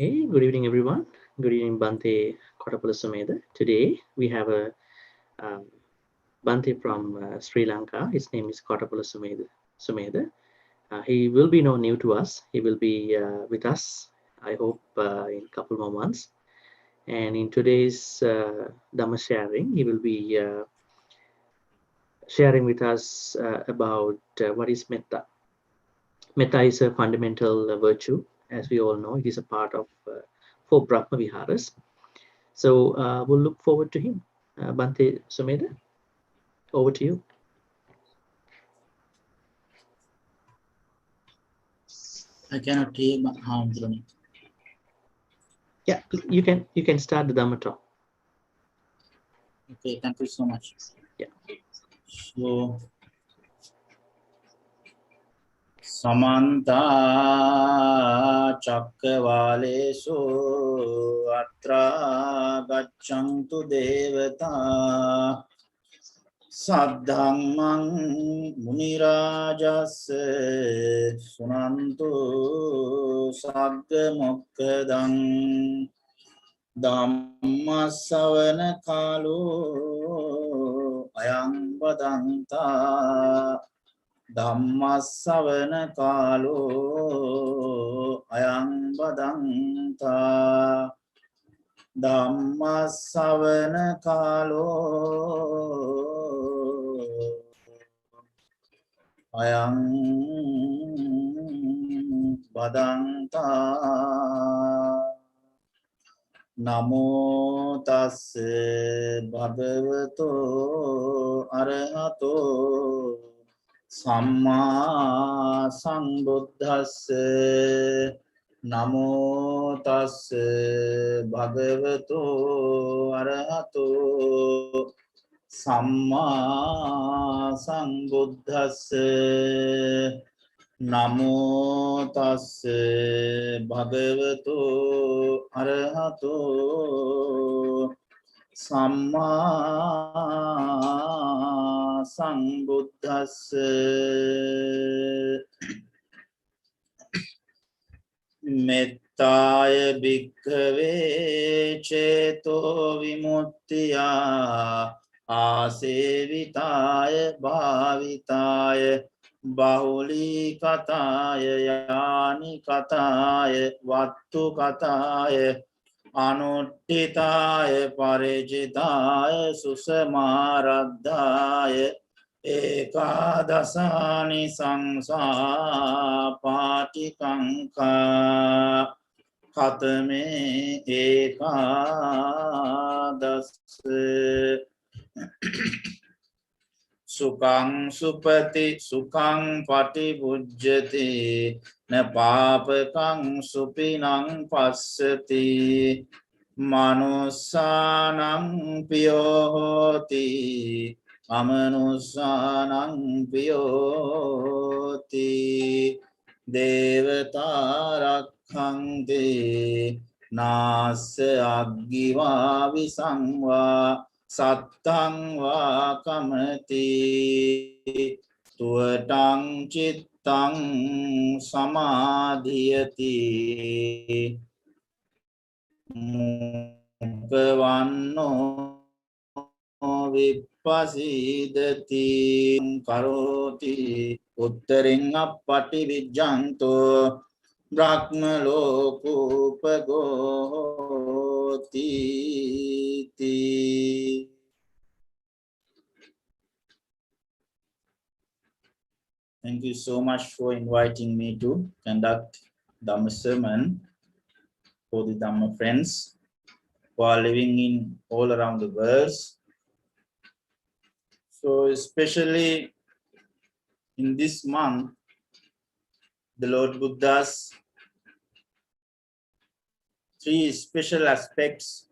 Hey, good evening, everyone. Good evening, Bante Kotapala Sumedha. Today we have a um, Bante from Sri Lanka. His name is Kotapala Sumedha. He will be no new to us. He will be with us, I hope, in a couple more months. And in today's Dhamma sharing, he will be sharing with us about what is metta. Metta is a fundamental virtue. As we all know, it is a part of four Brahma Viharas. So we'll look forward to him. Bante Sumedha, over to you. I cannot hear Hamdroni. Yeah, you can start the Dhamma talk. Okay, thank you so much. Yeah. So, Samanta Chakravalesu Atra Gachantu Devata Saddhammang Munirajas Sunantu Sagga Mokkadang Dhammasavana kalu ayang badanta Dhammasavana kalu ayang badanta Dhammasavana kalu ayang badanta Namo tassa bhagavato arahato samma sambuddhassa Namo tassa bhagavato arahato samma sambuddhassa Namo tassa bhagavato arahato samma sambuddhassa mettaya bhikkhave ceto vimuttiya asevitaya bhavitaya Bahuli kataya yani kataya vattu kataya anuttitaya parijitaya susamaradhaya ekadasani samsa patikanka katame ekadasa Sukang supati sukang pati pujjati na papakang supinang passati manusanang piyoti amanusanang piyoti devata rakkhanti nasa aggiva visangva Sattang va kamati tuatang cittang samadhiyati mukhavanno vippasidati karoti uttaring appati vijjanto brahma lokupagoti Thank you so much for inviting me to conduct Dhamma sermon for the Dhamma friends who are living in all around the world. So especially in this month, the Lord Buddha's three special aspects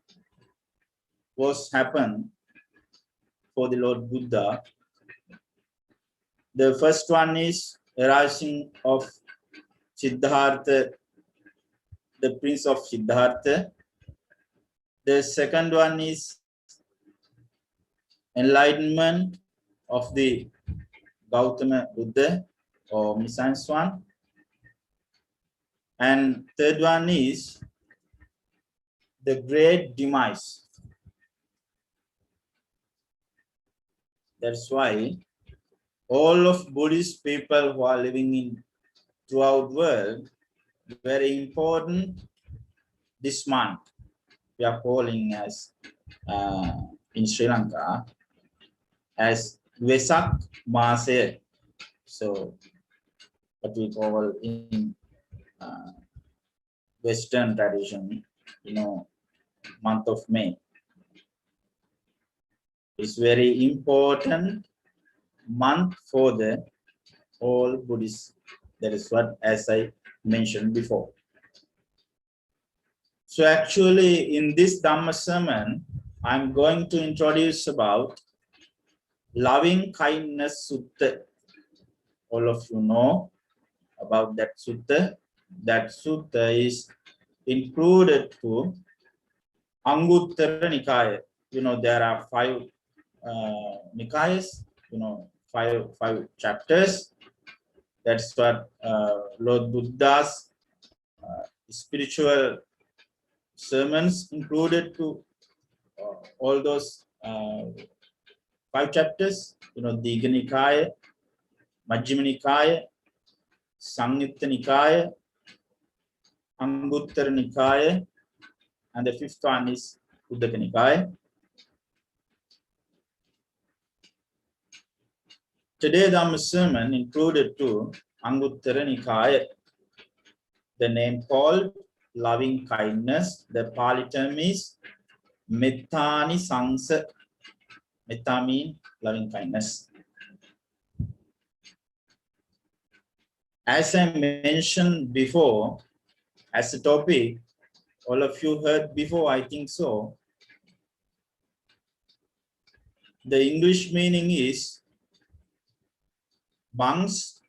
was happen for the Lord Buddha. The first one is arising of Siddhartha, the prince of Siddhartha. The second one is enlightenment of the Gautama Buddha or Messiah one. And third one is the great demise. That's why all of Buddhist people who are living in throughout world, very important this month. We are calling as in Sri Lanka as Vesak Mase. So what we call in Western tradition, month of May. It's very important month for the all Buddhists. That is what, as I mentioned before. So actually, in this Dhamma sermon, I'm going to introduce about loving kindness sutta. All of you know about that sutta. That sutta is included to Anguttara Nikaya. There are 5 Nikayas, five chapters. That's what Lord Buddha's spiritual sermons included to all those 5 chapters. Digha Nikaya, Majjhima Nikaya, Samyutta Nikaya, Anguttara Nikaya, and the 5th one is Uddaka Nikaya. Today, the sermon included to Anguttara Nikaya, the name called loving kindness. The Pali term is Mettani Sangsa. Metta means loving kindness. As I mentioned before, as a topic, all of you heard before, I think so. The English meaning is monks,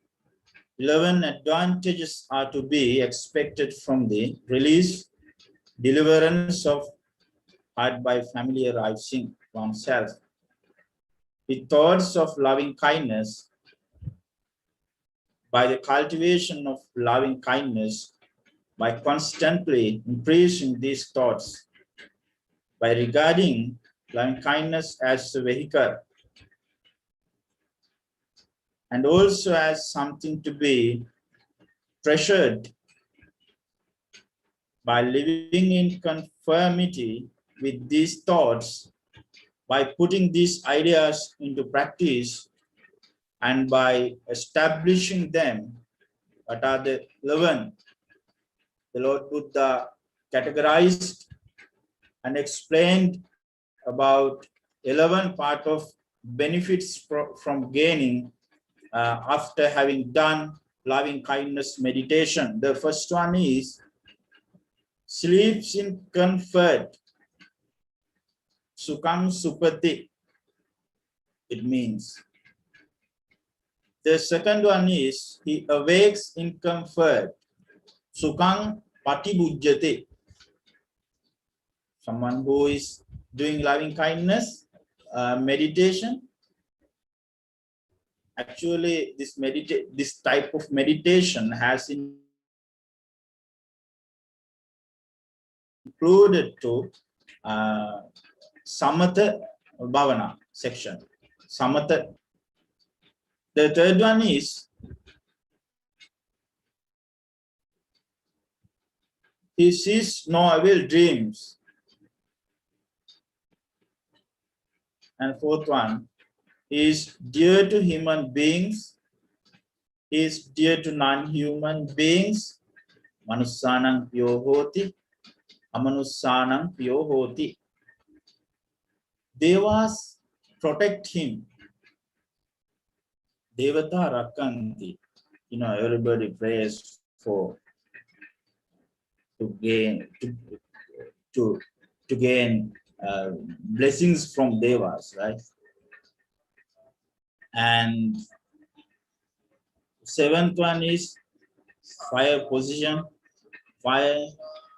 11 advantages are to be expected from the release, deliverance of heart by familiarizing oneself with thoughts of loving kindness, by the cultivation of loving kindness, by constantly increasing these thoughts, by regarding loving kindness as a vehicle and also as something to be treasured, by living in conformity with these thoughts, by putting these ideas into practice, and by establishing them. What are the 11? The Lord Buddha categorized and explained about 11 part of benefits from gaining after having done loving kindness meditation. The first one is sleeps in comfort. Sukham supati, it means. The second one is he awakes in comfort. Sukham patibujjati. Someone who is doing loving kindness meditation. Actually, this type of meditation has included to Samatha Bhavana section. Samatha. The third one is he sees no evil dreams. And fourth one is dear to human beings, is dear to non-human beings. Manussanam piyo hoti, amanussanam piyo hoti. Devas protect him. Devata rakkanti. Everybody prays for to gain blessings from devas, right? And seventh one is fire position, fire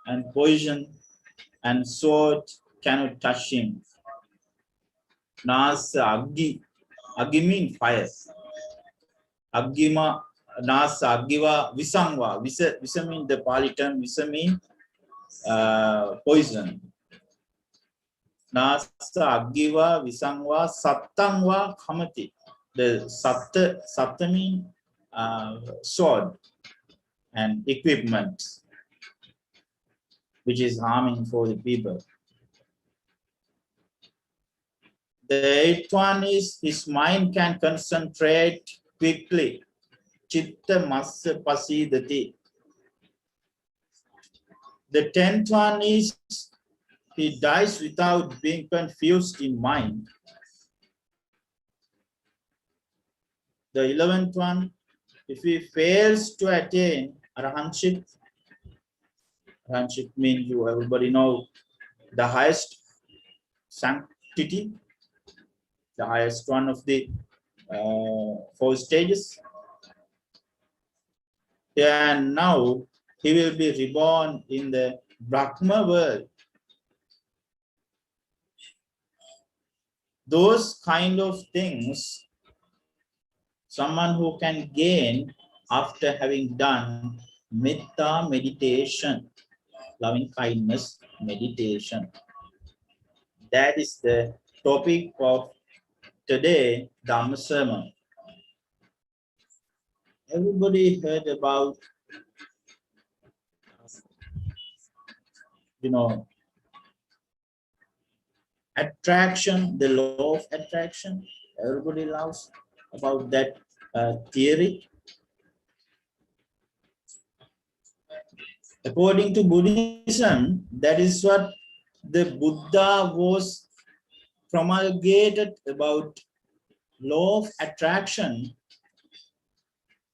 and poison and sword cannot touch him. Nasa aggi, aggi means fire. Aggima nasa aggiva visangva. Visa means the Pali term. Visa means poison. Nasa Agiva Visangva Sattangva Kamati. The Satta mean sword and equipment, which is harming for the people. The eighth one is his mind can concentrate quickly. Chitta Massa Pasidati. The 10th one is he dies without being confused in mind. The 11th one, if he fails to attain arahantship, arahantship means you everybody know the highest sanctity, the highest one of the 4 stages. And now he will be reborn in the Brahma world. Those kind of things, someone who can gain after having done metta meditation, loving kindness meditation. That is the topic of today Dhamma sermon. Everybody heard about, attraction, the law of attraction. Everybody loves about that theory. According to Buddhism, that is what the Buddha was promulgated about law of attraction,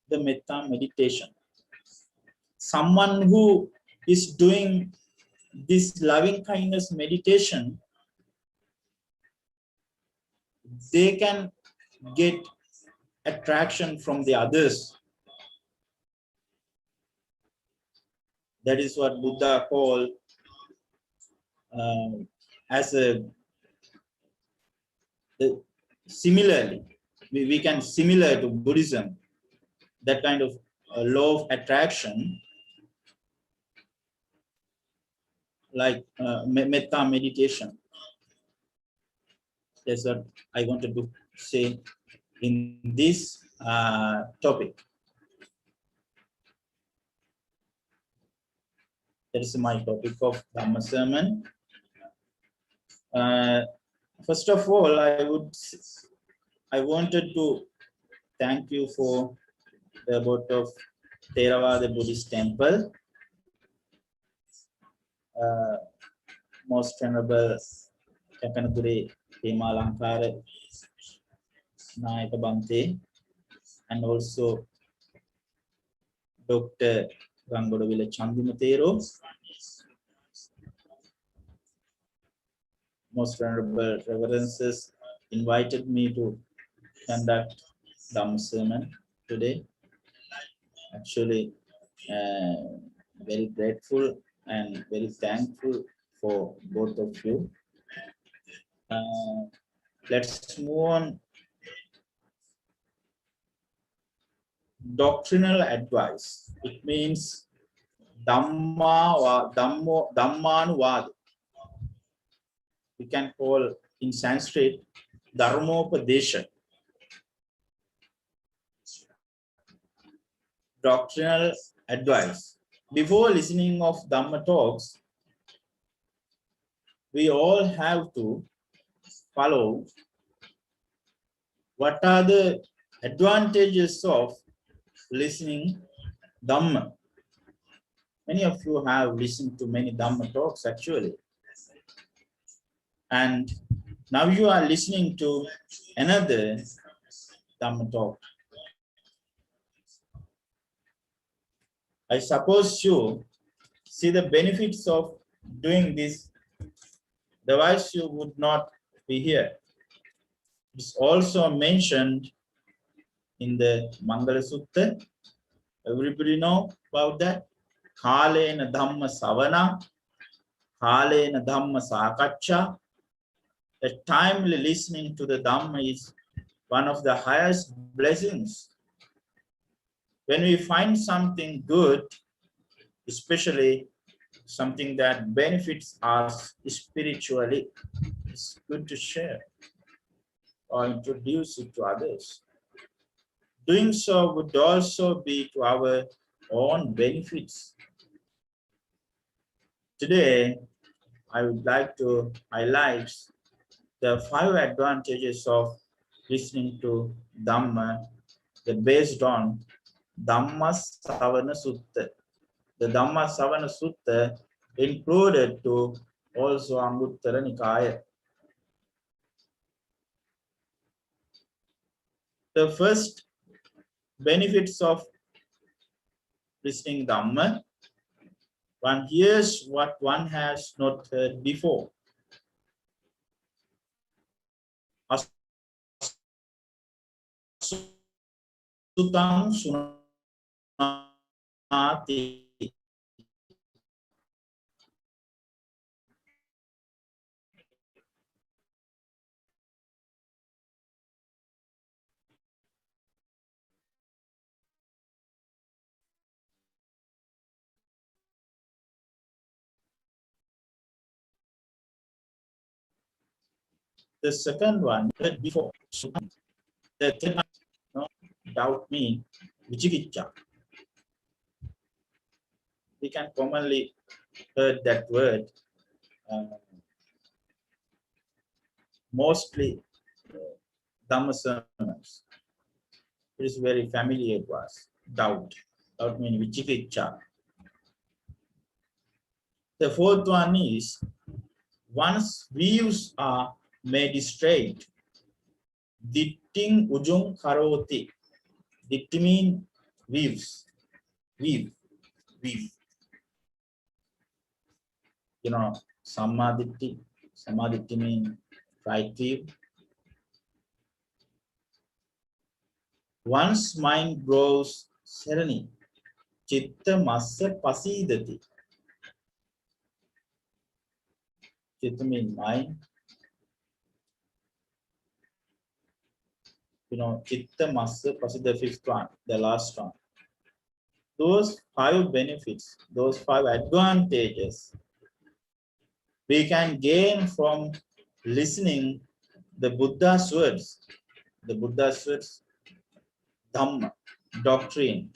the metta meditation. Someone who is doing this loving kindness meditation, they can get attraction from the others. That is what Buddha called as a similarly, we can similar to Buddhism, that kind of law of attraction, like metta meditation. That's what I wanted to say in this topic. That is my topic of Dhamma sermon. First of all, I wanted to thank you for the abode of Theravada Buddhist temple. Most Venerable Kakanapuri Hemalankara Nayaka Bante, and also Dr. Rangodavila Chandimatero. Most Venerable Reverences invited me to conduct Dhamma sermon today. Actually, very grateful and very thankful for both of you. Let's move on. Doctrinal advice. It means Dhammanuvad. We can call in Sanskrit Dharmopadesha. Doctrinal advice. Before listening of Dhamma talks, we all have to follow what are the advantages of listening Dhamma. Many of you have listened to many Dhamma talks actually. And now you are listening to another Dhamma talk. I suppose you see the benefits of doing this, otherwise you would not be here. It's also mentioned in the Mangala Sutta. Everybody know about that? Kalena Dhamma Savana, Kalena Dhamma Sakaccha. The timely listening to the Dhamma is one of the highest blessings. When we find something good, especially something that benefits us spiritually, it's good to share or introduce it to others. Doing so would also be to our own benefits. Today, I would like to highlight the 5 advantages of listening to Dhamma based on Dhamma Savana Sutta. The Dhamma Savana Sutta included to also Anguttara Nikaya. The first benefits of listening Dhamma: one hears what one has not heard before. Asutang sunati. The second one, heard before. The third one, no doubt me, Vichikicha. We can commonly heard that word, mostly Dhamma sermons. It is very familiar to us. Doubt. Doubt means Vichikicha. The fourth one is, one's views are made straight. Ditting ujung karoti. Ditti means views. Weave. You know, Samadhitti. Samadhitti means right view. One's mind grows serene. Chitta massa pasidati. Chitta means mind. You know, chitta massa pasidati, the fifth one, the last one. Those 5 benefits, those 5 advantages we can gain from listening the Buddha's words. The Buddha's words, Dhamma, doctrine,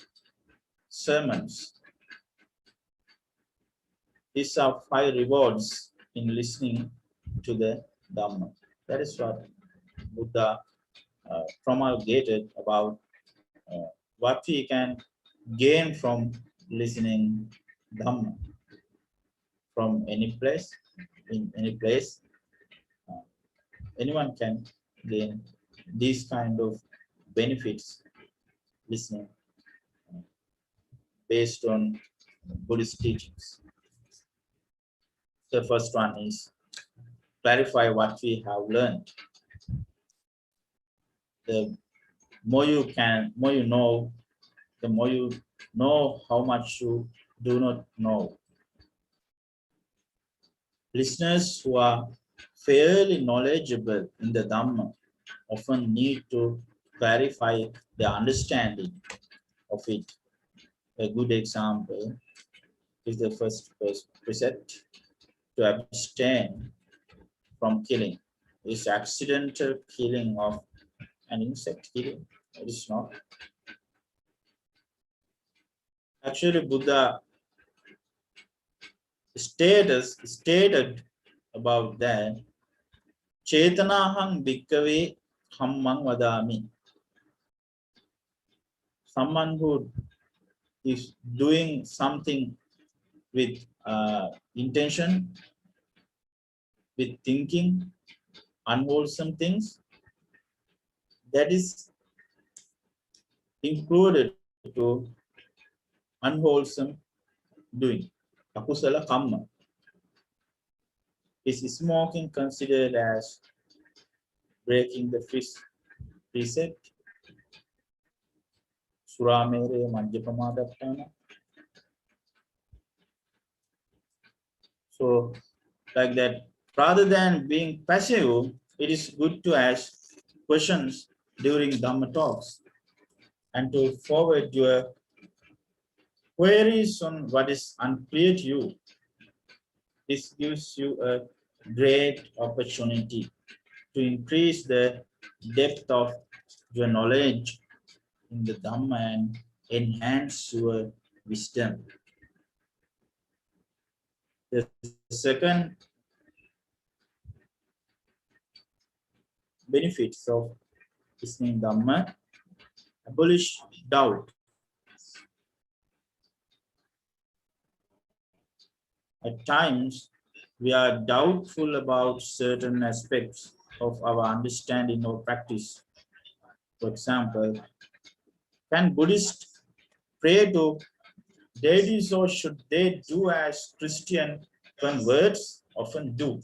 sermons. These are 5 rewards in listening to the Dhamma. That is what Buddha promulgated about what we can gain from listening Dhamma. From any place, in any place, anyone can gain these kind of benefits listening based on Buddhist teachings. The first one is clarify what we have learned. The more you know, the more you know how much you do not know. Listeners who are fairly knowledgeable in the Dhamma often need to clarify their understanding of it. A good example is the first precept, to abstain from killing. Is accidental killing of an insect killing? It is not. Actually, Buddha stated about that, Chetanahang bhikkhave hammang vadami. Someone who is doing something with intention, with thinking, unwholesome things, that is included to unwholesome doing. Akusala kamma. Is smoking considered as breaking the fifth precept? Suramere Madhyapamadapana. So, like that, rather than being passive, it is good to ask questions during Dhamma talks and to forward your queries on what is unclear to you. This gives you a great opportunity to increase the depth of your knowledge in the Dhamma and enhance your wisdom. The second benefits of listening Dhamma: abolish doubt. At times, we are doubtful about certain aspects of our understanding or practice. For example, can Buddhists pray to deities or should they do as Christian converts often do?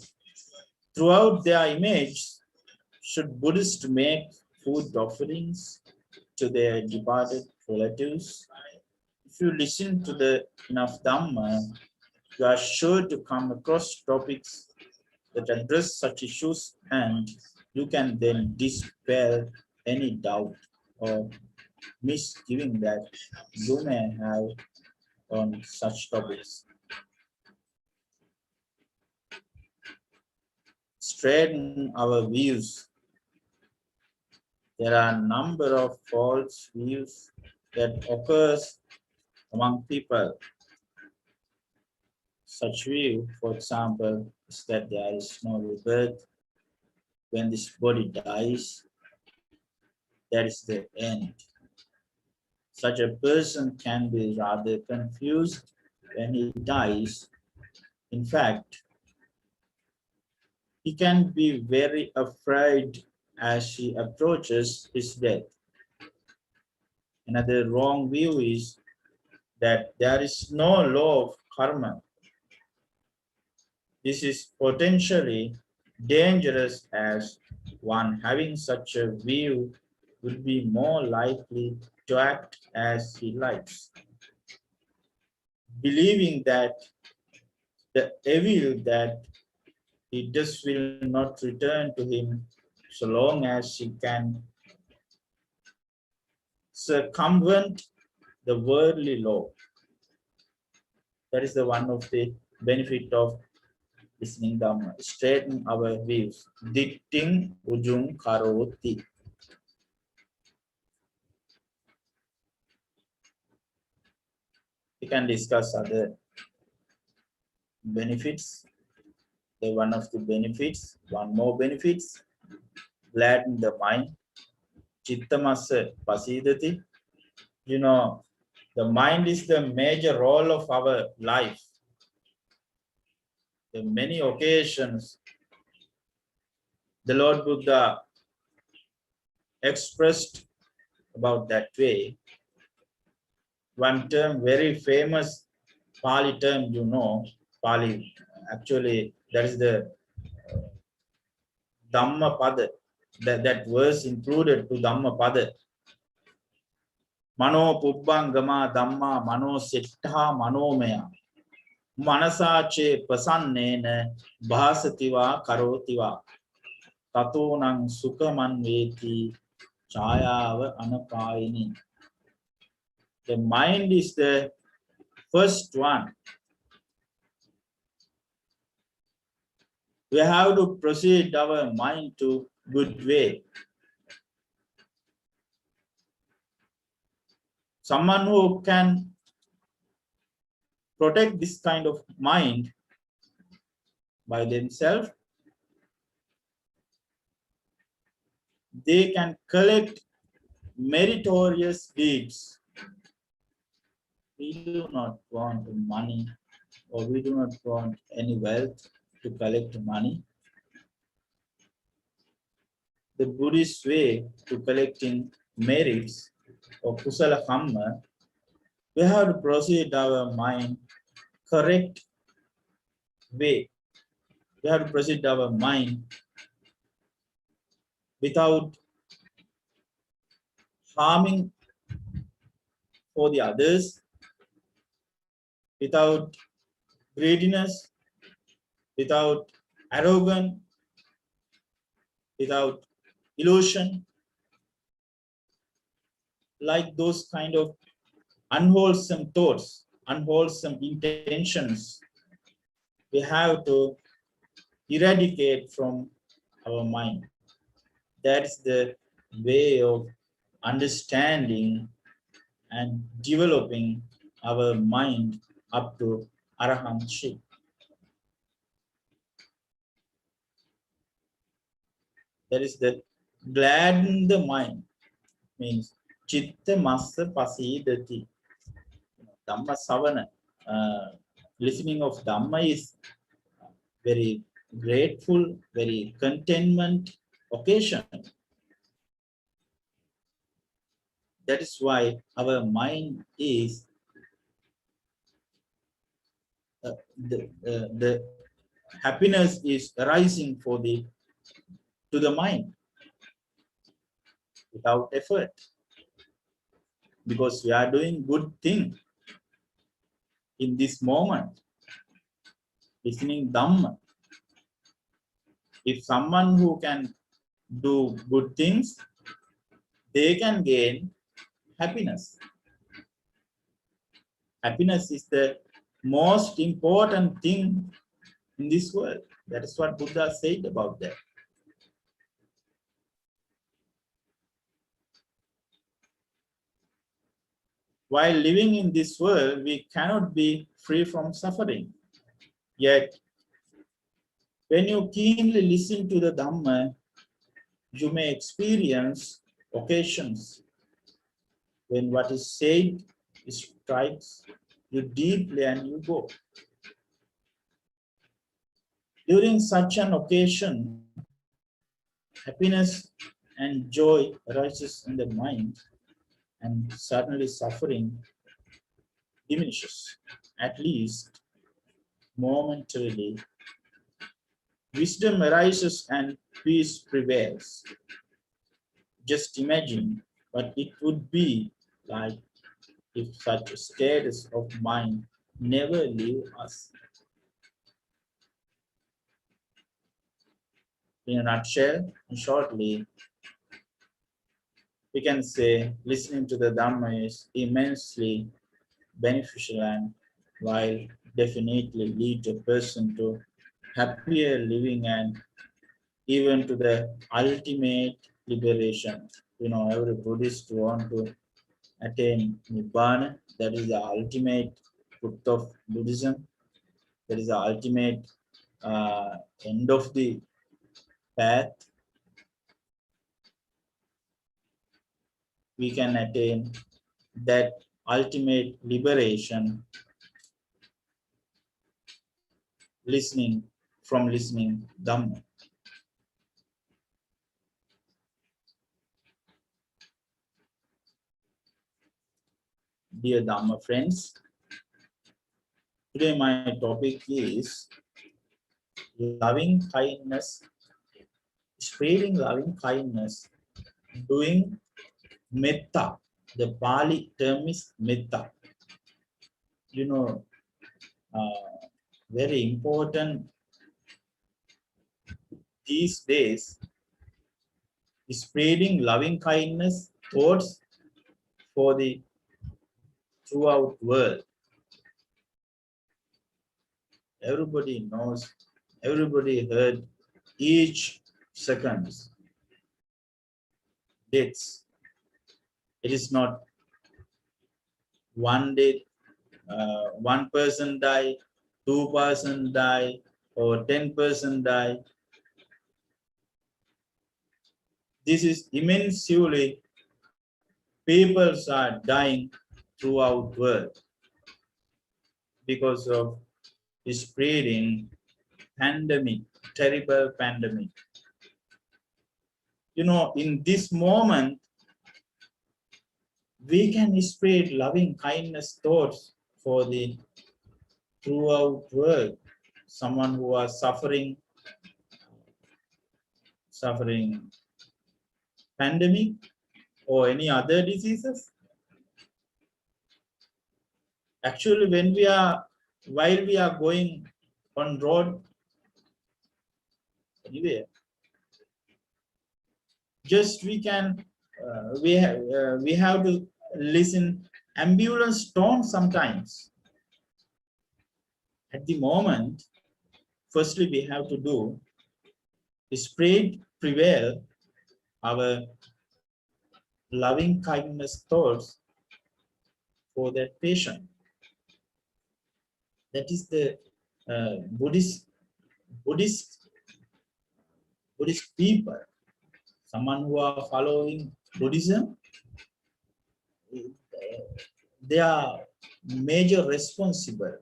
Throughout their image, should Buddhists make food offerings to their departed relatives? If you listen to the enough Dhamma, you are sure to come across topics that address such issues, and you can then dispel any doubt or misgiving that you may have on such topics. Straighten our views. There are a number of false views that occurs among people. Such view, for example, is that there is no rebirth. When this body dies, that is the end. Such a person can be rather confused when he dies. In fact, he can be very afraid as he approaches his death. Another wrong view is that there is no law of karma. This is potentially dangerous, as one having such a view would be more likely to act as he likes, believing that the evil that he does will not return to him so long as he can circumvent the worldly law. That is the one of the benefit of listening Dhamma. Straighten our views. Ditting ujung karoti. We can discuss other benefits. The one of the benefits, one more benefits, gladden the mind. Chittamasa pasidati. You know, the mind is the major role of our life. In many occasions, the Lord Buddha expressed about that way. One term, very famous Pali term, Pali, actually, that is the Dhamma Pada, that verse included to Dhamma Pada. Mano Pubbangama Dhamma Mano Siddha Manomaya Manasache Pasannena Bhasativa Karotiva Tatonang Sukaman Veti Chayava Anapayini. The mind is the first one. We have to proceed our mind to good way. Someone who can protect this kind of mind by themselves, they can collect meritorious deeds. We do not want money, or we do not want any wealth to collect money. The Buddhist way to collecting merits or kusala kamma, we have to proceed our mind correct way. We have to proceed our mind without harming for the others, without greediness, without arrogance, without illusion, like those kind of unwholesome thoughts, unwholesome intentions. We have to eradicate from our mind. That's the way of understanding and developing our mind up to arahantship. That is the gladden the mind, means chitta massa pasidati. Dhamma savana, listening of Dhamma is very grateful, very contentment occasion. That is why our mind is the happiness is arising for the to the mind without effort, because we are doing good thing in this moment, listening Dhamma. If someone who can do good things, they can gain happiness. Happiness is the most important thing in this world. That is what Buddha said about that. While living in this world, we cannot be free from suffering. Yet, when you keenly listen to the Dhamma, you may experience occasions when what is said strikes you deeply and you go. During such an occasion, happiness and joy arises in the mind, and certainly suffering diminishes, at least momentarily. Wisdom arises and peace prevails. Just imagine what it would be like if such a status of mind never leave us. In a nutshell, and shortly, we can say listening to the Dhamma is immensely beneficial, and while definitely lead a person to happier living and even to the ultimate liberation. You know, every Buddhist want to attain Nibbana. That is the ultimate truth of Buddhism. That is the ultimate end of the path. We can attain that ultimate liberation listening Dhamma. Dear Dhamma friends, today my topic is loving kindness, spreading loving kindness, doing metta. The Pali term is metta. You know, very important these days, spreading loving kindness thoughts for the throughout world. Everybody knows, everybody heard each seconds deaths. It is not one day, one person die, 2% die, or 10% die. This is immensely people are dying throughout world because of spreading pandemic, terrible pandemic. You know, in this moment, we can spread loving kindness thoughts for the throughout world. Someone who are suffering pandemic or any other diseases. Actually, while we are going on road anywhere, just we can we have to listen ambulance tone sometimes. At the moment, firstly we have to do is prevail our loving kindness thoughts for that patient. That is the Buddhist people. Someone who are following Buddhism, they are major responsible.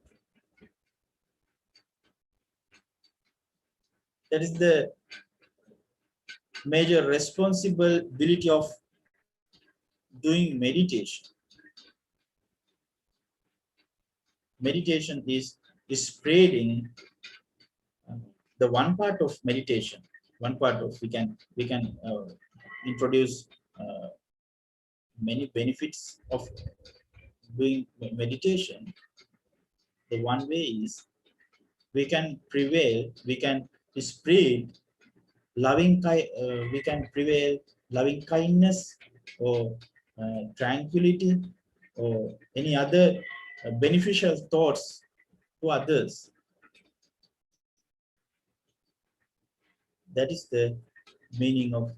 That is the major responsibility of doing meditation. Meditation is spreading the one part of meditation. One part of we can introduce many benefits of doing meditation. The one way is we can prevail, we can spread we can prevail loving kindness or tranquility or any other beneficial thoughts to others. That is the meaning of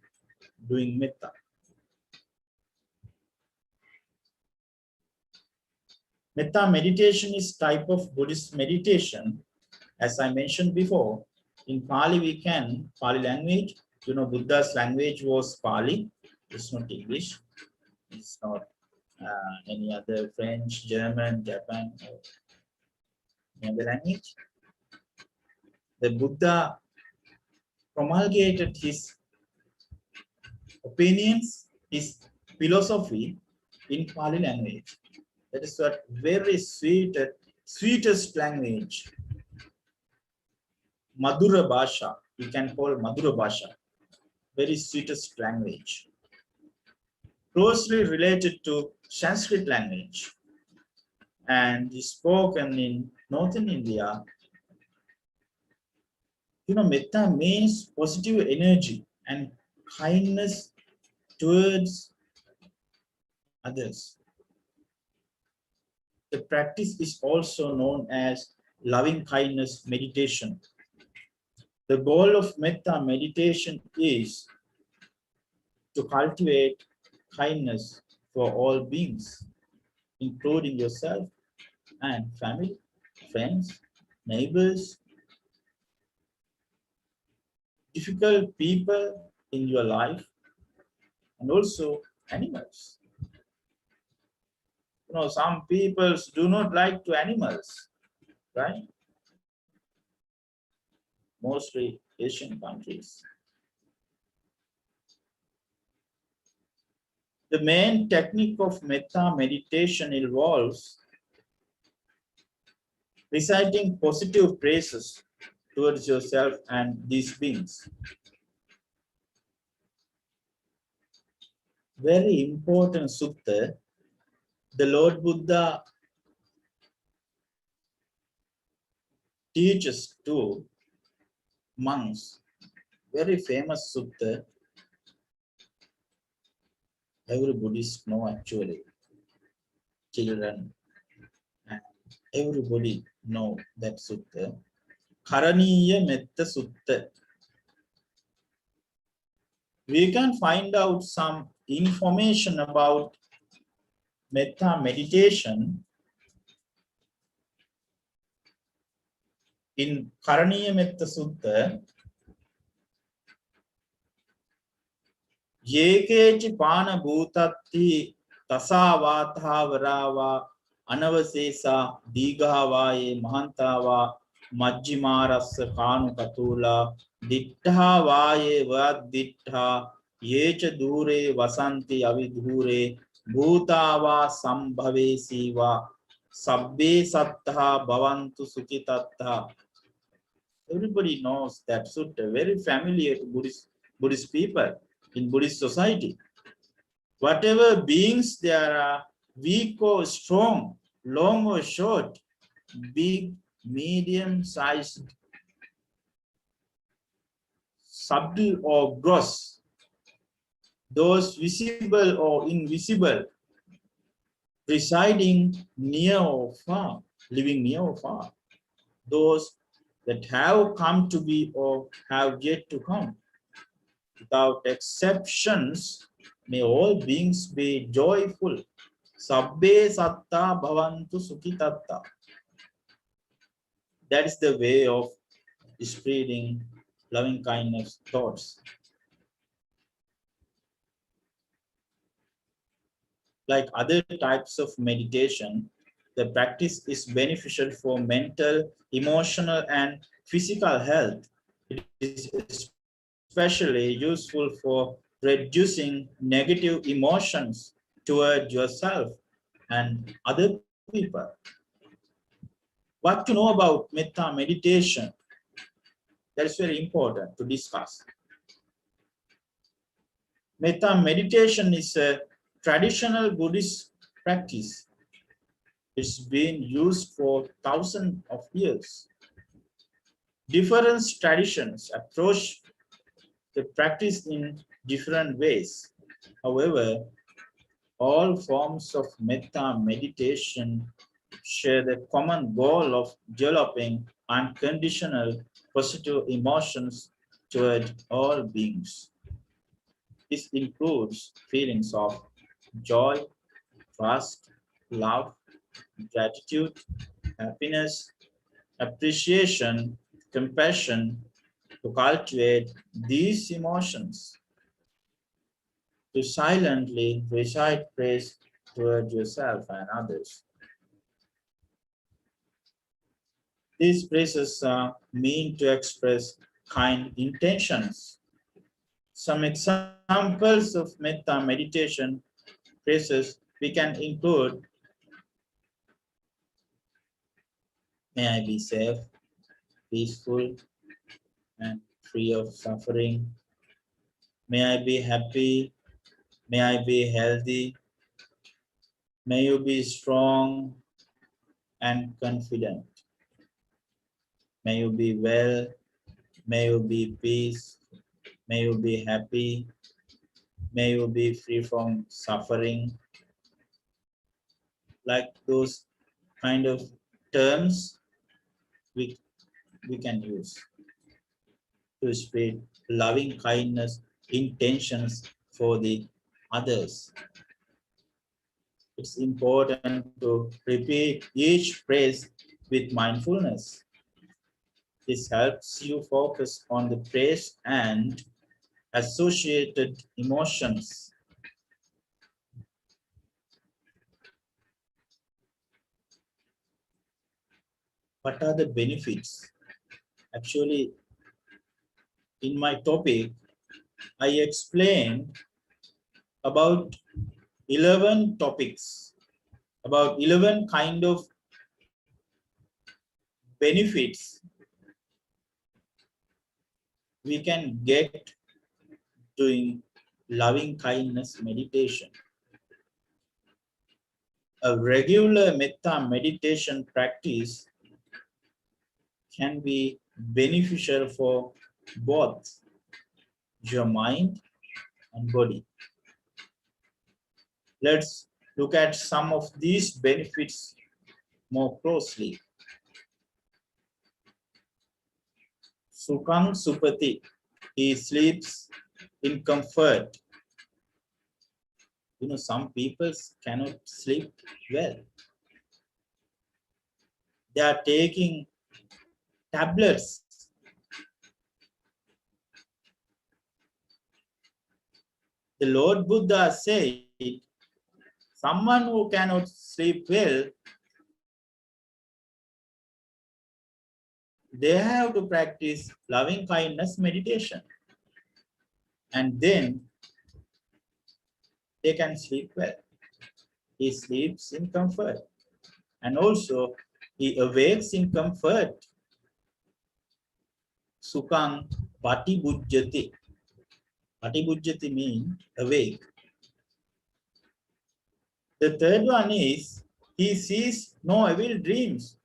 doing metta. Metta meditation is type of Buddhist meditation. As I mentioned before, in Pali Pali language, Buddha's language was Pali. It's not English. It's not any other French, German, Japan, or any other language. The Buddha promulgated his opinions, his philosophy in Pali language. That is what very sweetest language. Madhura Bhasha, you can call Madhura Bhasha, very sweetest language. Closely related to Sanskrit language and is spoken in northern India. Metta means positive energy and kindness towards others. The practice is also known as loving kindness meditation. The goal of metta meditation is to cultivate kindness for all beings, including yourself and family, friends, neighbors, difficult people in your life, and also animals. Some people do not like to animals, right? Mostly Asian countries. The main technique of metta meditation involves reciting positive praises towards yourself and these beings. Very important sutta, the Lord Buddha teaches to monks. Very famous sutta. Every Buddhist know actually. Children and everybody know that sutta. Karaniya Metta Sutta. We can find out some information about metta meditation in Karaniya Metta Sutta. Yekechi Pana Bhutatti Tasavata Varava Anavasesa Digavaye Mahantava Majjimarasa Kanu Katula Dittha Vaye Vad Dittha Yecha Dure Vasanti Avidhure Bhutava Sambhave Siva Sabbe Sattha Bhavantu Sukhitattha. Everybody knows that sutta, very familiar to Buddhist people in Buddhist society. Whatever beings there are, weak or strong, long or short, big, medium sized, subtle or gross, those visible or invisible, residing near or far, living near or far, those that have come to be or have yet to come. Without exceptions, may all beings be joyful. Sabbe satta bhavantu sukhitatta. That is the way of spreading loving kindness thoughts. Like other types of meditation, the practice is beneficial for mental, emotional, and physical health. It is especially useful for reducing negative emotions toward yourself and other people. What to know about metta meditation? That is very important to discuss. Metta meditation is a traditional Buddhist practice. It's been used for thousands of years. Different traditions approach the practice in different ways. However, all forms of metta meditation share the common goal of developing unconditional positive emotions toward all beings. This includes feelings of joy, trust, love, gratitude, happiness, appreciation, compassion. To cultivate these emotions, to silently recite praise toward yourself and others. These praises mean to express kind intentions. Some examples of metta meditation praises we can include: may I be safe, peaceful, and free of suffering. May I be happy. May I be healthy. May you be strong and confident. May you be well. May you be peace. May you be happy. May you be free from suffering. Like those kind of terms we, we can use to spread loving kindness intentions for the others. It's important to repeat each praise with mindfulness. This helps you focus on the praise and associated emotions. What are the benefits? Actually, in my topic, I explained about 11 topics, about 11 kind of benefits we can get doing loving kindness meditation. A regular metta meditation practice can be beneficial for both your mind and body. Let's look at some of these benefits more closely. Sukhang Supati, he sleeps in comfort. You know, some people cannot sleep well. They are taking tablets. The Lord Buddha said, someone who cannot sleep well, they have to practice loving kindness meditation. And then they can sleep well. He sleeps in comfort. And also, he awakes in comfort. Sukhang patibujjati. Patibujjati means awake. The third one is, he sees no evil dreams.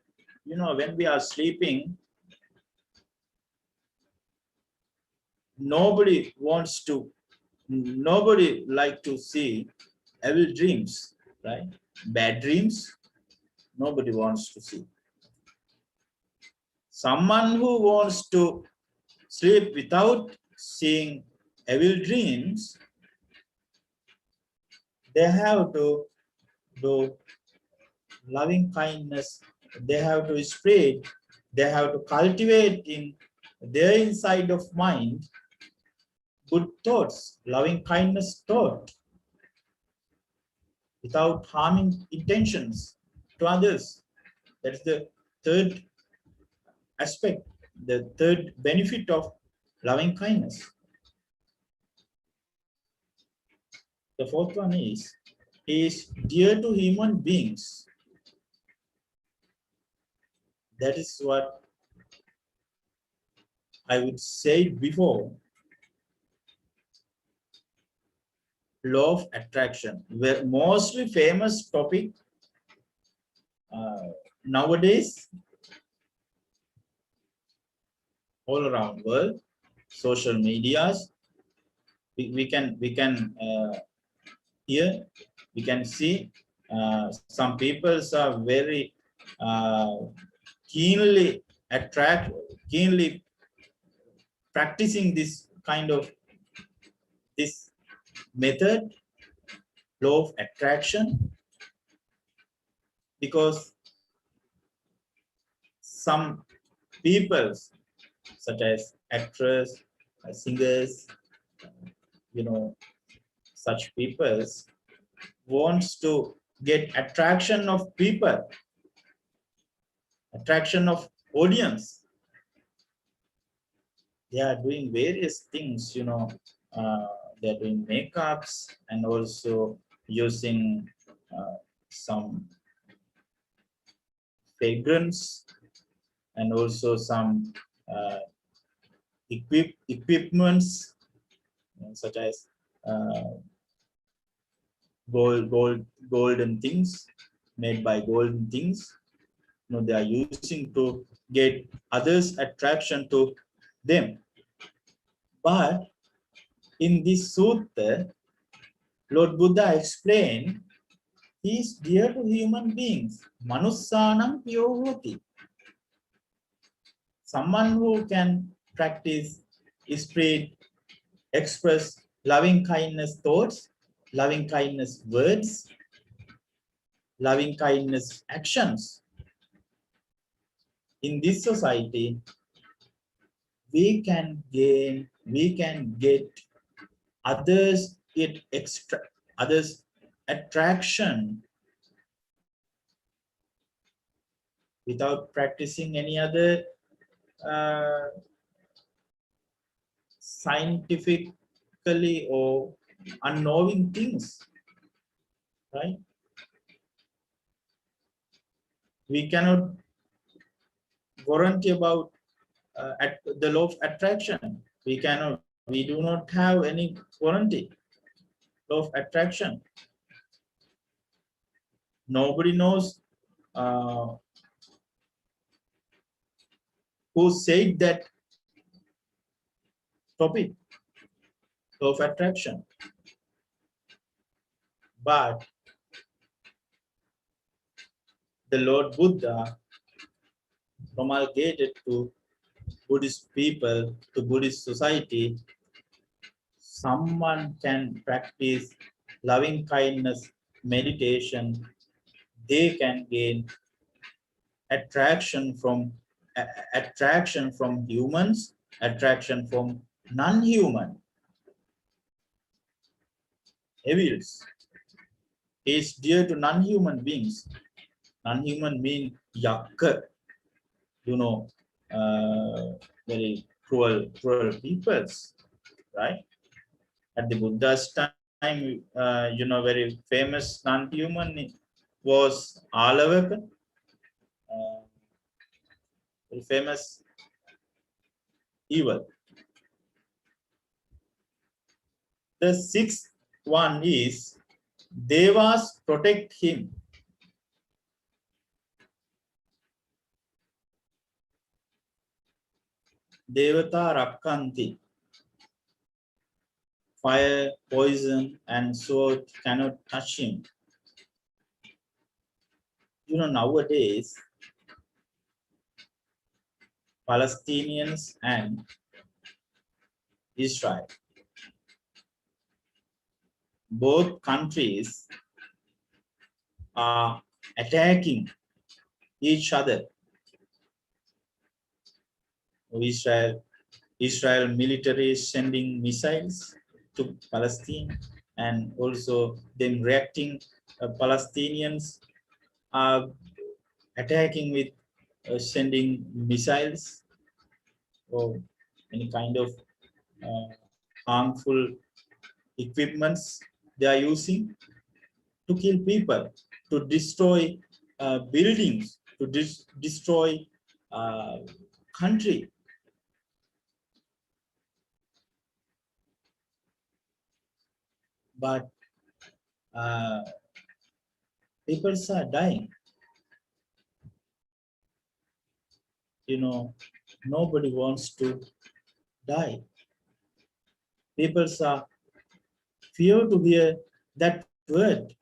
You know, when we are sleeping, nobody like to see evil dreams, right? Bad dreams, nobody wants to see. Someone who wants to sleep without seeing evil dreams, they have to do loving kindness. They have to spread, they have to cultivate in their inside of mind good thoughts, loving kindness thought, without harming intentions to others. That's the third aspect, the third benefit of loving kindness. The fourth one is dear to human beings. That is what I would say before. Law of attraction, where mostly famous topic nowadays all around world, social medias. We can hear, we can see some people are very keenly keenly practicing this kind of this method, law of attraction, because some people such as actors, singers, you know, such peoples wants to get attraction of people, attraction of audience. They are doing various things, they're doing makeups and also using some fragrance and also some uh, equipments, such as uh, golden things, made by golden things. They are using to get others attraction to them. But in this sutta, Lord Buddha explained he is dear to human beings. Manussanam piyo. Someone who can practice, spread, express loving kindness thoughts, loving kindness words, loving kindness actions. In this society, we can get others others attraction without practicing any other uh, scientifically or unknowing things, right? We cannot guarantee about at the law of attraction. We do not have any guarantee. Law of attraction. Nobody knows uh, who said that topic, law of attraction. But the Lord Buddha promulgated to Buddhist people, to Buddhist society, someone can practice loving kindness meditation, they can gain attraction from humans, attraction from non-human evils. Is dear to non-human beings. Non-human mean yakka, very cruel peoples, right? At the Buddha's time, very famous non-human was Alavaka, very famous evil. The sixth one is Devas protect him. Devata Rakkanti. Fire, poison, and sword cannot touch him. Nowadays, Palestinians and Israel. Both countries are attacking each other. Israel military is sending missiles to Palestine, and also them reacting. Palestinians are attacking with sending missiles or any kind of harmful equipments they are using to kill people, to destroy buildings, to destroy country. But people are dying. Nobody wants to die. People are fear to hear that word.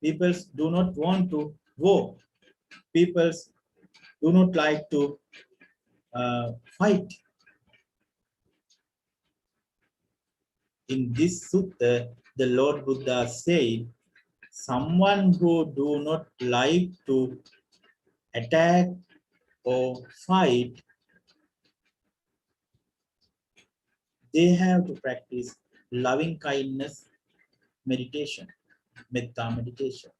People do not want to war. People do not like to fight. In this sutta, the Lord Buddha said, someone who do not like to attack or fight, they have to practice loving kindness meditation, metta meditation.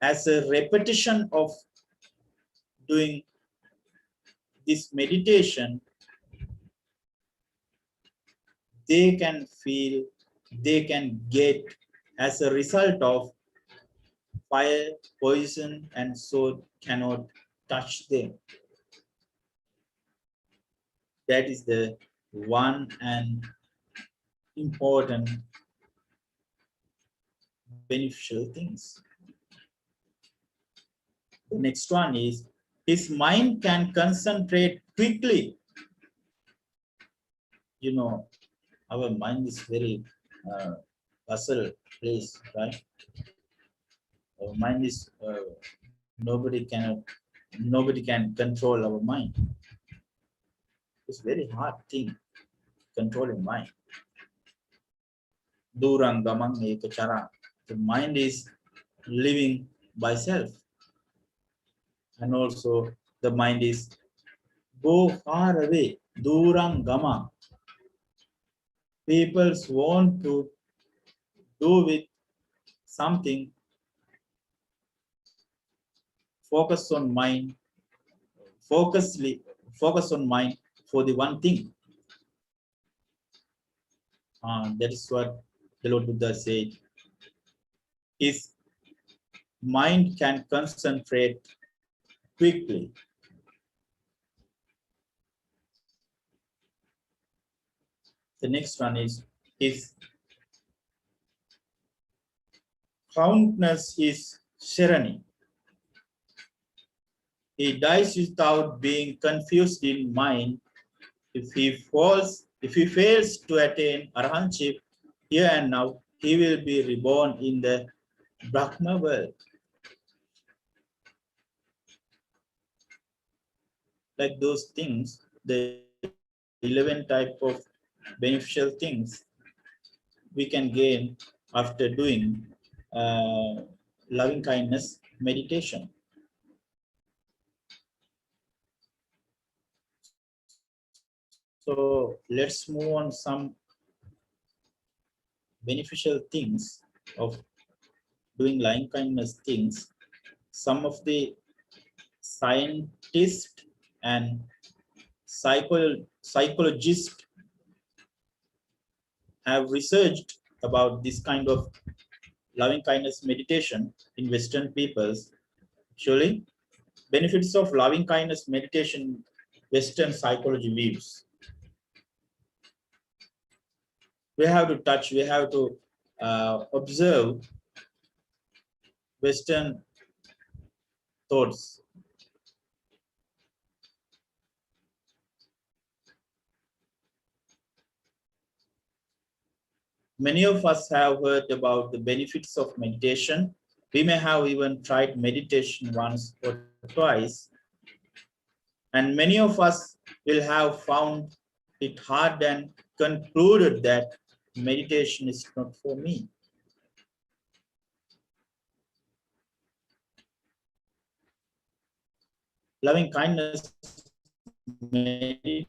As a repetition of doing this meditation, they can feel, they can get as a result of fire, poison, and sword cannot touch them. That is the one and important beneficial things. The next one is his mind can concentrate quickly. Our mind is very puzzle place, right? Our mind is nobody can control our mind. It's very hard thing controlling mind. Durangamang ekachara. The mind is living by self, and also the mind is go far away. Durangama. People want to do with something. Focus on mind. Focus on mind for the one thing. That is what the Lord Buddha said. His mind can concentrate quickly. The next one is his countenance is serenity. He dies without being confused in mind. If he fails to attain arahantship here and now, he will be reborn in the Brahma world. Like those things, the 11 type of beneficial things we can gain after doing loving kindness meditation. So let's move on some beneficial things of doing loving kindness things. Some of the scientists and psychologists have researched about this kind of loving kindness meditation in Western peoples. Surely, benefits of loving kindness meditation, Western psychology views. We have to touch, we have to observe Western thoughts. Many of us have heard about the benefits of meditation. We may have even tried meditation once or twice, and many of us will have found it hard and concluded that meditation is not for me. Loving kindness meditation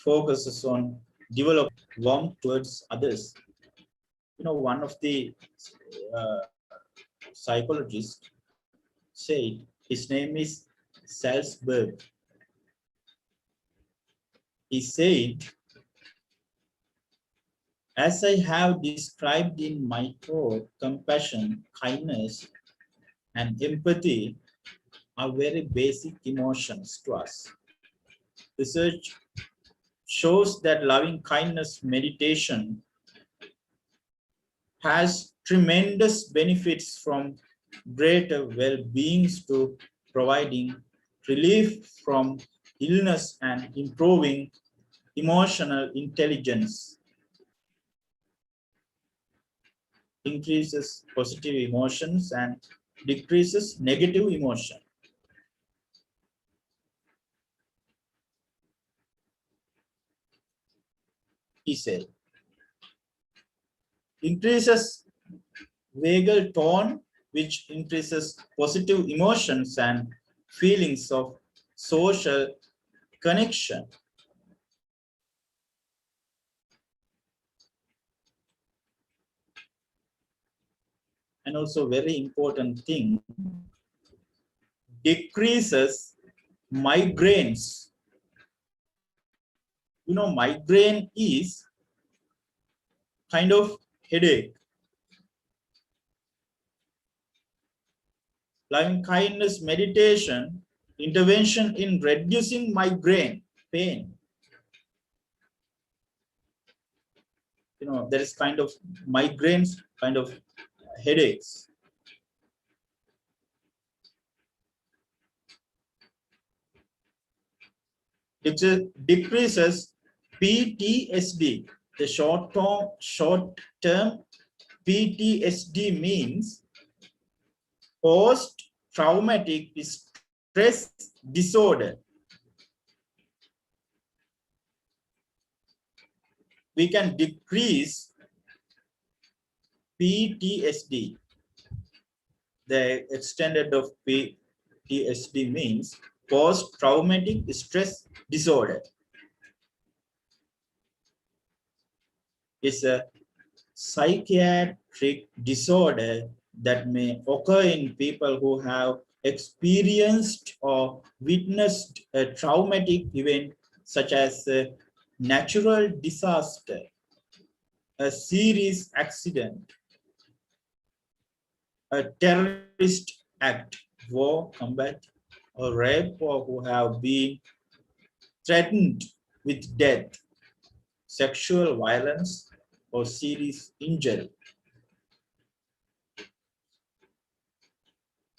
focuses on developing warmth towards others. You know, one of the uh, psychologists said, his name is Salzberg. He said, as I have described in my talk, compassion, kindness, and empathy are very basic emotions to us. Research shows that loving kindness meditation has tremendous benefits from greater well-being to providing relief from illness and improving emotional intelligence, increases positive emotions and decreases negative emotion. He said, increases vagal tone, which increases positive emotions and feelings of social connection. And also very important thing, decreases migraines. You know, migraine is kind of headache. Loving kindness meditation intervention in reducing migraine pain. You know, there is kind of migraines, kind of headaches. It decreases PTSD. The short-term PTSD means post-traumatic stress disorder. We can decrease PTSD. The extended of PTSD means post-traumatic stress disorder. It's a psychiatric disorder that may occur in people who have experienced or witnessed a traumatic event such as a natural disaster, a serious accident, a terrorist act, war, combat, or rape, or who have been threatened with death, sexual violence, or serious injury.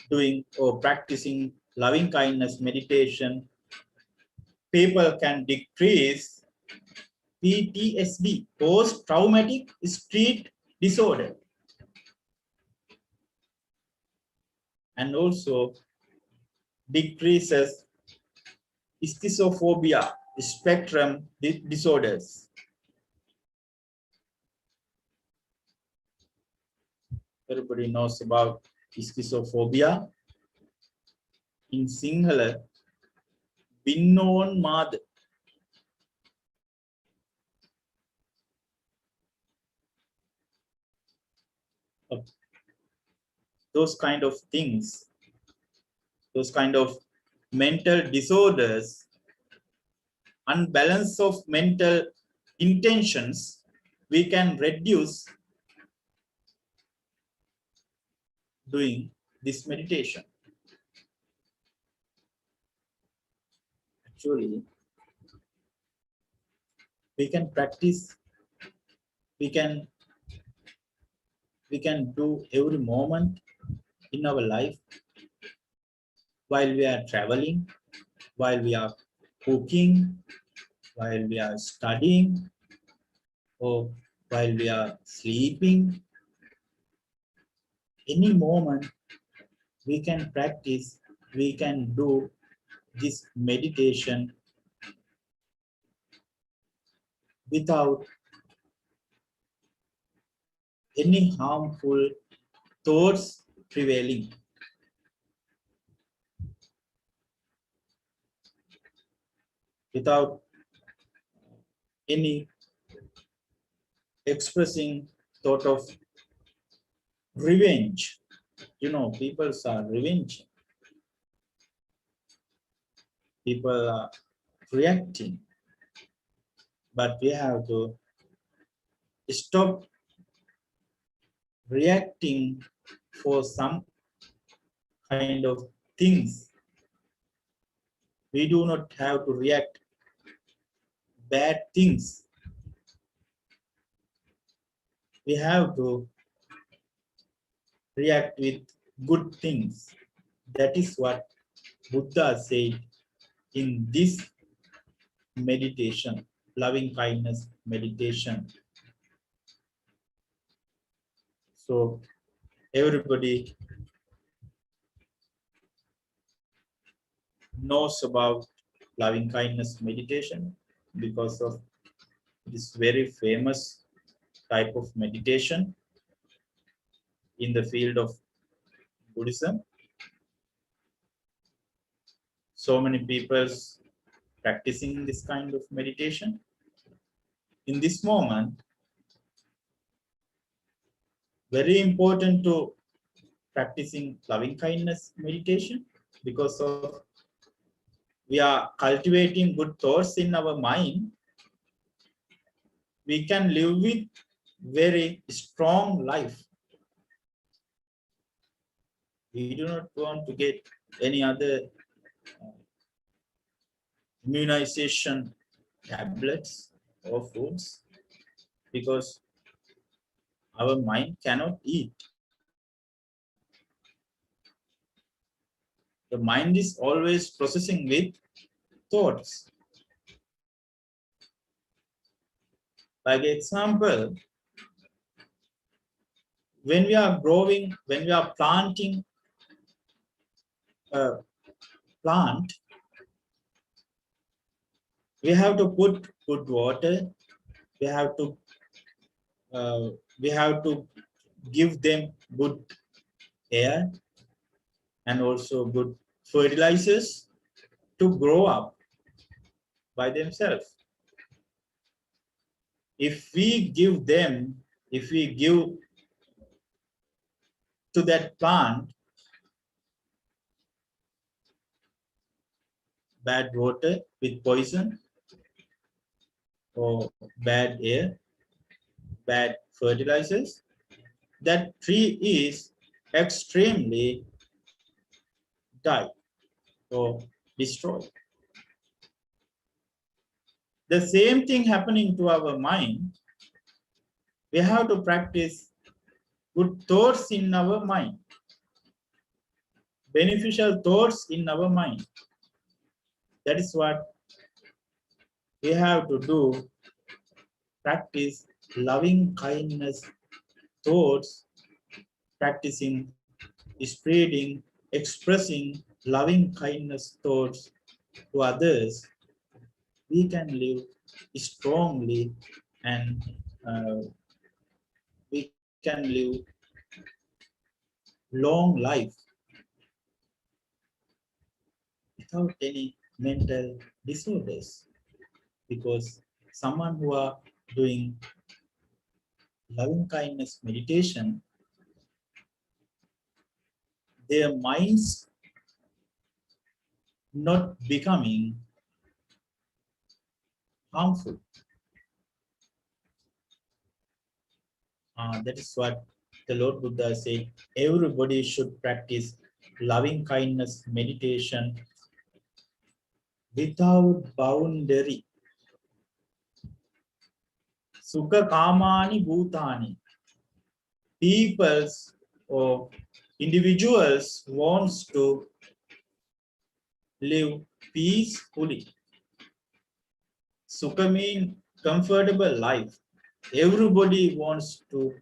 Doing or practicing loving kindness meditation, people can decrease PTSD, post-traumatic stress disorder, and also decreases schizophobia spectrum disorders. Everybody knows about schizophobia. In Sinhala, Binnon those kind of things, those kind of mental disorders, unbalance of mental intentions, we can reduce doing this meditation. Actually, we can practice, we can do every moment in our life, while we are traveling, while we are cooking, while we are studying, or while we are sleeping. Any moment we can practice, we can do this meditation without any harmful thoughts prevailing, without any expressing thought of revenge. You know, people are revenge. People are reacting, but we have to stop reacting for some kind of things. We do not have to react bad things. We have to react with good things. That is what Buddha said in this meditation, loving kindness meditation. So everybody knows about loving kindness meditation because of this very famous type of meditation in the field of Buddhism. So many people practicing this kind of meditation. In this moment, very important to practicing loving kindness meditation, because of we are cultivating good thoughts in our mind. We can live with very strong life. We do not want to get any other immunization tablets or foods, because our mind cannot eat. The mind is always processing with thoughts. Like example, when we are growing, when we are planting a plant, we have to put good water. We have to uh, we have to give them good air and also good fertilizers to grow up by themselves. If we give them, if we give to that plant bad water with poison or bad air, bad fertilizers, that tree is extremely die or destroyed. The same thing happening to our mind. We have to practice good thoughts in our mind, beneficial thoughts in our mind. That is what we have to do. Practice loving kindness thoughts, practicing, spreading, expressing loving kindness thoughts to others. We can live strongly, and we can live long life without any mental disorders, because someone who are doing loving kindness meditation, their minds not becoming harmful. That is what the Lord Buddha said. Everybody should practice loving kindness meditation without boundary. Sukha kamani bhutani. Peoples or individuals wants to live peacefully. Sukha means comfortable life. Everybody wants to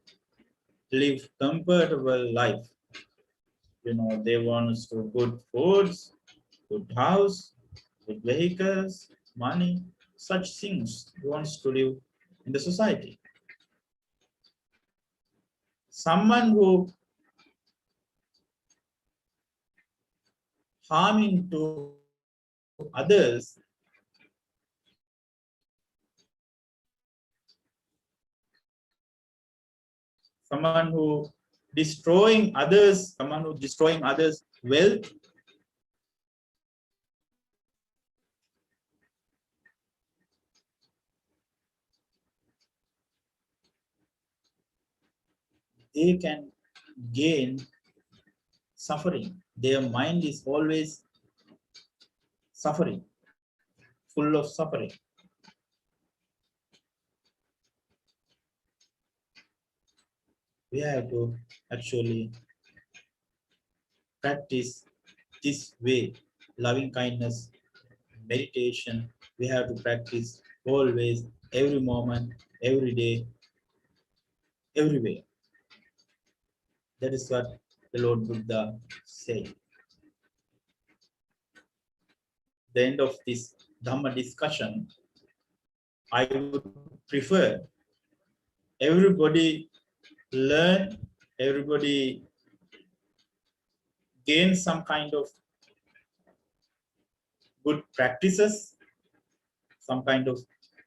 live comfortable life. They want to good foods, good house, good vehicles, money, such things wants to live in the society. Someone who harming to others, someone who destroying others, someone who destroying others' wealth, they can gain suffering. Their mind is always suffering, full of suffering. We have to actually practice this way, loving kindness, meditation. We have to practice always, every moment, every day, everywhere. That is what the Lord Buddha said. The end of this Dhamma discussion, I would prefer everybody learn, everybody gain some kind of good practices, some kind of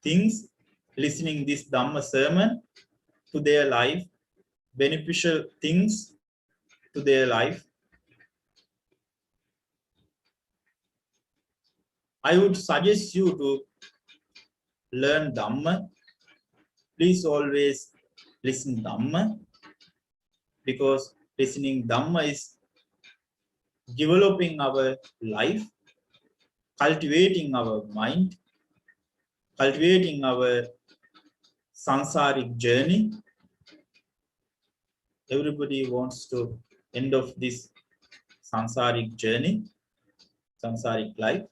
things, listening this Dhamma sermon to their life, beneficial things to their life. I would suggest you to learn Dhamma. Please always listen Dhamma, because listening Dhamma is developing our life, cultivating our mind, cultivating our sansaric journey. Everybody wants to end of this sansaric journey, sansaric life.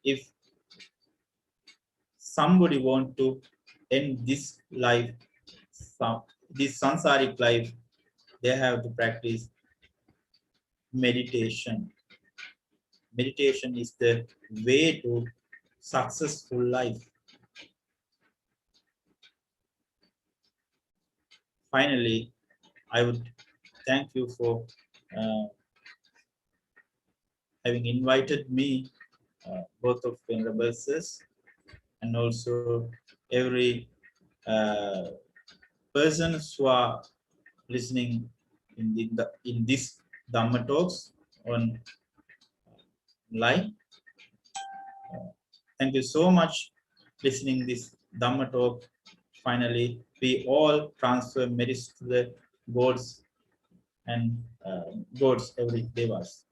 If somebody want to end this life, this sansaric life, they have to practice meditation. Meditation is the way to successful life. Finally, I would thank you for having invited me, both of Venerable Sirs, and also every persons who are listening in this Dhamma talks on line. Thank you so much listening this Dhamma talk. Finally, we all transfer merits to the gods and gods every devas.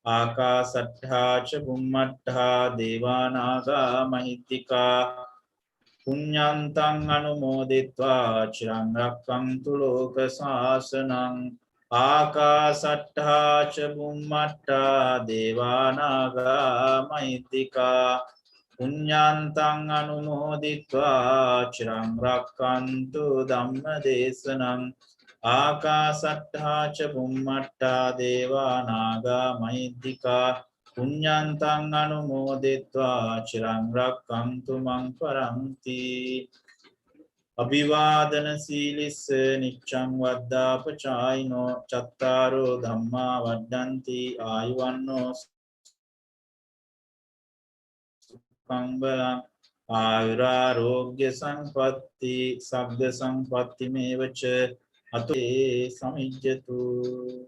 Akasattha cha bhummattha devanaga mahittika punyantang anumoditva chirang rakkantu loka sasanang. Akasattha cha bhummattha devanaga mahittika punyantang anumoditva chirang rakkantu dhamma desanang. Akasattha cha bhummattha devanaga mahittika punyantang anumoditva chirang rakkantu mang paranti. Abhivadana silisse niccang vaddapachayino chattaro dhamma vaddanti ayuvanno Kambala Ayurarogya Sampatti Sabda Sampatti Mevacha Ate Samijjatu.